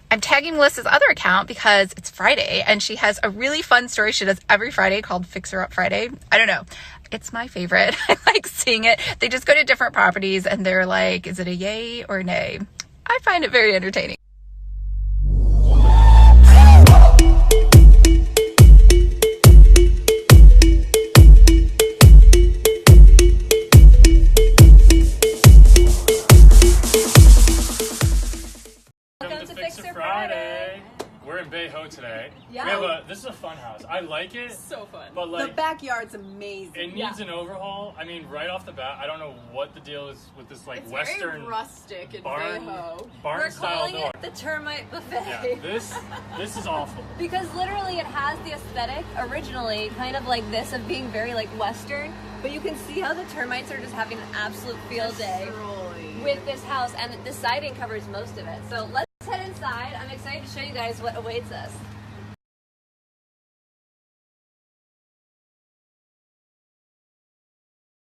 I'm tagging Melissa's other account because it's Friday and she has a really fun story she does every Friday called Fix Her Up Friday. I don't know. It's my favorite. I like seeing it. They just go to different properties and they're like, is it a yay or nay? I find it very entertaining. We're in Bay Ho today. Yeah. This is a fun house. I like it. So fun. But like the backyard's amazing. It needs an overhaul. I mean, right off the bat, I don't know what the deal is with this like it's Western very rustic in barn We're style calling door. it the termite buffet. Yeah, this is awful. Because literally it has the aesthetic originally kind of like this of being very like Western, but you can see how the termites are just having an absolute field day with this house, and the siding covers most of it. So let's head inside. I'm excited to show you guys what awaits us.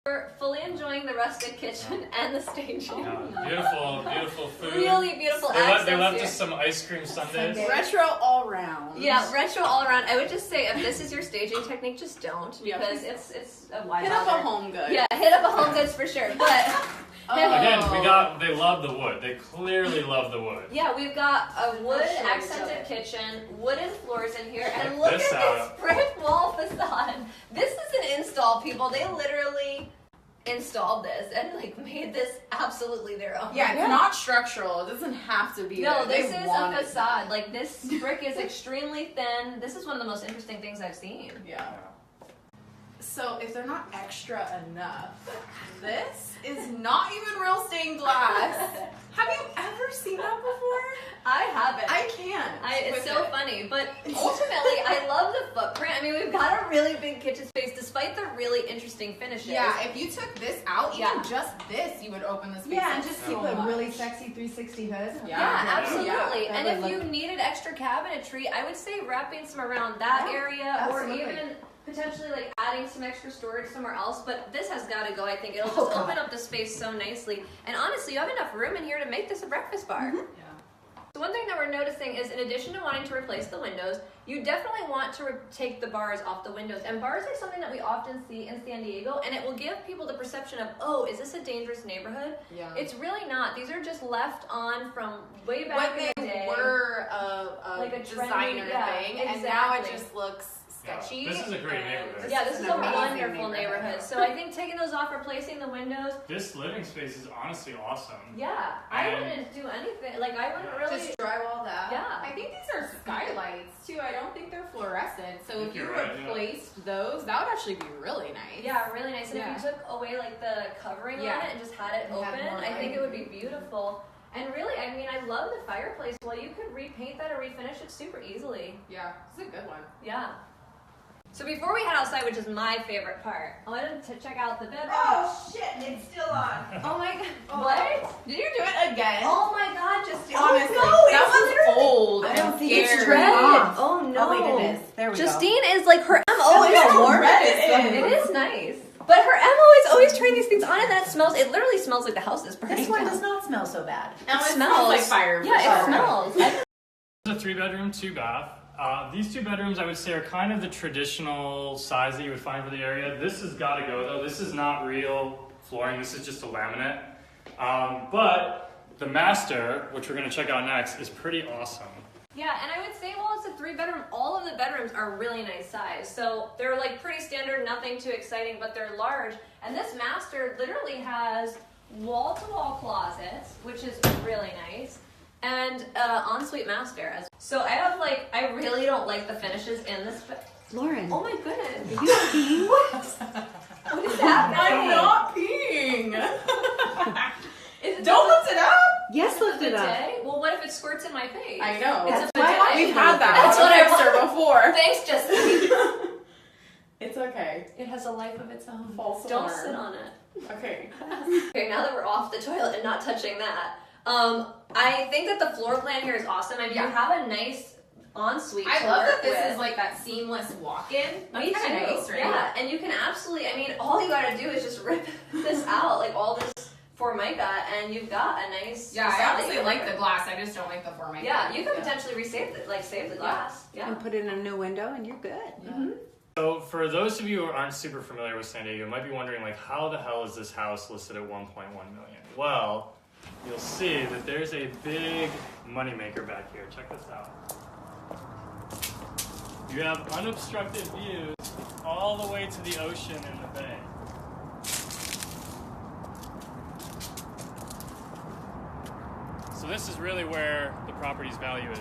We're fully enjoying the rustic kitchen and the staging. Beautiful, beautiful food. Really beautiful They left here. us some ice cream sundaes. Retro all round. Yeah, retro all around. I would just say if this is your staging technique, just don't, because it's a wide Hit up a Home Goods. Yeah, hit up a Home Goods for sure. But Again, they love the wood. They clearly love the wood. yeah, we've got a wood accented kitchen, wooden floors in here, and Check look this at out. this brick wall facade. This is an install, people. They literally installed this and like made this absolutely their own. Yeah, it's not structural. It doesn't have to be. No, there. this is a facade. Like this brick is extremely thin. This is one of the most interesting things I've seen. Yeah. So if they're not extra enough, this is not even real stained glass. Have you ever seen that before? I haven't. I can't. It's so funny, but ultimately, I love the footprint. I mean, we've got a really big kitchen space, despite the really interesting finishes. Yeah, if you took this out, even just this, you would open the space. Yeah, and just keep a really sexy 360 hood. Yeah, absolutely. Yeah, and if you needed extra cabinetry, I would say wrapping some around that area, absolutely. or even potentially like adding some extra storage somewhere else. But this has got to go. I think it'll just open up the space so nicely. And honestly, you have enough room in here to make this a breakfast bar. Mm-hmm. So one thing that we're noticing is, in addition to wanting to replace the windows, you definitely want to take the bars off the windows. And bars are something that we often see in San Diego, and it will give people the perception of, oh, is this a dangerous neighborhood? Yeah. It's really not. These are just left on from way back What in they the day. were like a designer trendy, thing, and now it just looks sketchy. This is a great neighborhood. Yeah, this is a amazing wonderful neighborhood. So I think taking those off, replacing the windows. This living space is honestly awesome. Yeah, I wouldn't do anything. Like I wouldn't really. Just drywall that. Yeah. I think these are skylights too. I don't think they're fluorescent. So if you you're right, replaced those, that would actually be really nice. Yeah, really nice. And if you took away like the covering on it and just had it open, I think it would be beautiful. And really, I mean, I love the fireplace. Well, you could repaint that or refinish it super easily. Yeah, this is a good one. Yeah. So before we head outside, which is my favorite part, I wanted to check out the bedroom. Oh shit, it's still on. Oh my god. What? Did you do it again? Oh my god, just honestly, no, that one's old. I don't think it's red. off. Oh no. Oh wait, it is. There we Justine is like her MO Oh, is it's warm. red. It is nice. But her MO is always turning these things on, and that smells. It literally smells like the house is burning. This one down. does not smell so bad. Now it smells like fire. Yeah, it smells. It's a 3-bedroom, 2-bath. These 2 bedrooms, I would say, are kind of the traditional size that you would find for the area. This has got to go, though. This is not real flooring. This is just a laminate. But the master, which we're going to check out next, is pretty awesome. Yeah, and I would say, well, it's a 3-bedroom. All of the bedrooms are really nice size. So they're like pretty standard, nothing too exciting, but they're large. And this master literally has wall-to-wall closets, which is really nice. And ensuite master. So I really don't like the finishes in this. Lauren. Oh my goodness. Are you peeing? What is happening? I'm not peeing. Is it Don't lift it up. Yes, lift it up. bidet? Well, what if it squirts in my face? I know. It's That's a why bidet. We've had that. That's what I Fixer before. Thanks, Justine. It's okay. It has a life of its own. False Don't alarm. sit on it. Okay. Okay, now that we're off the toilet and not touching that, I think that the floor plan here is awesome. I mean, you have a nice ensuite. I to love work that this with. is like that seamless walk-in. Me That's too. kind of nice, right? Yeah, and you can absolutely. I mean, all you gotta do is just rip this out, like all this Formica, and you've got a nice. Yeah, I facade that honestly you like can- the glass. I just don't like the Formica. Yeah, you could potentially resave the save the glass. Yeah. And put in a new window and you're good. So for those of you who aren't super familiar with San Diego, you might be wondering, like, how the hell is this house listed at 1.1 million? Well, you'll see that there's a big moneymaker back here. Check this out. You have unobstructed views all the way to the ocean and the bay. So this is really where the property's value is.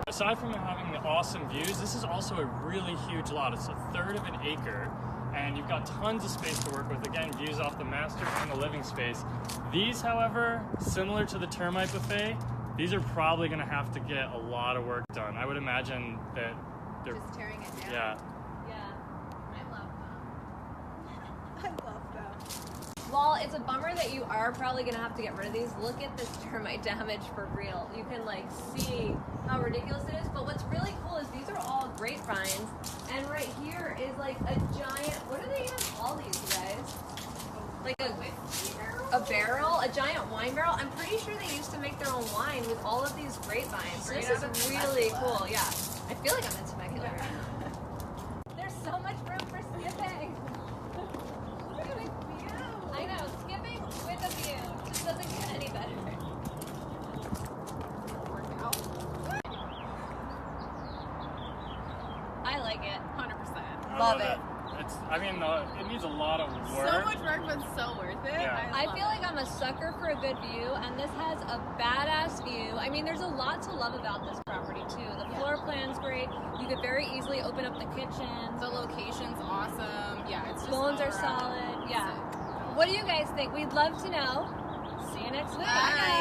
Aside from having the awesome views, this is also a really huge lot. It's a third of an acre, and you've got tons of space to work with. Again, views off the master and the living space. These, however, similar to the termite buffet, these are probably going to have to get a lot of work done. I would imagine that they're Just tearing it down. yeah. I love them. I love them. While it's a bummer that you are probably gonna have to get rid of these, look at this termite damage for real. You can like see how ridiculous it is. But what's really cool is these are all grapevines, and right here is like a giant. What do they even call these, you guys? Like a barrel, a giant wine barrel. I'm pretty sure they used to make their own wine with all of these grapevines. So this Straight out is of really Temecula. cool. Yeah, I feel like I'm in Temecula. There's so much room for skipping. Look at the view. I know, skipping with a view just doesn't get any better. Workout. I like it. 100%. Love it. It needs a lot of work. So much work, but so worth it. Yeah. I feel like I'm a sucker for a good view, and this has a badass view. I mean, there's a lot to love about this property, too. The floor plan's great. You could very easily open up the kitchen. The location's awesome. Yeah, it's just Bones all are around solid. Yeah. sick. What do you guys think? We'd love to know. See you next week. Bye.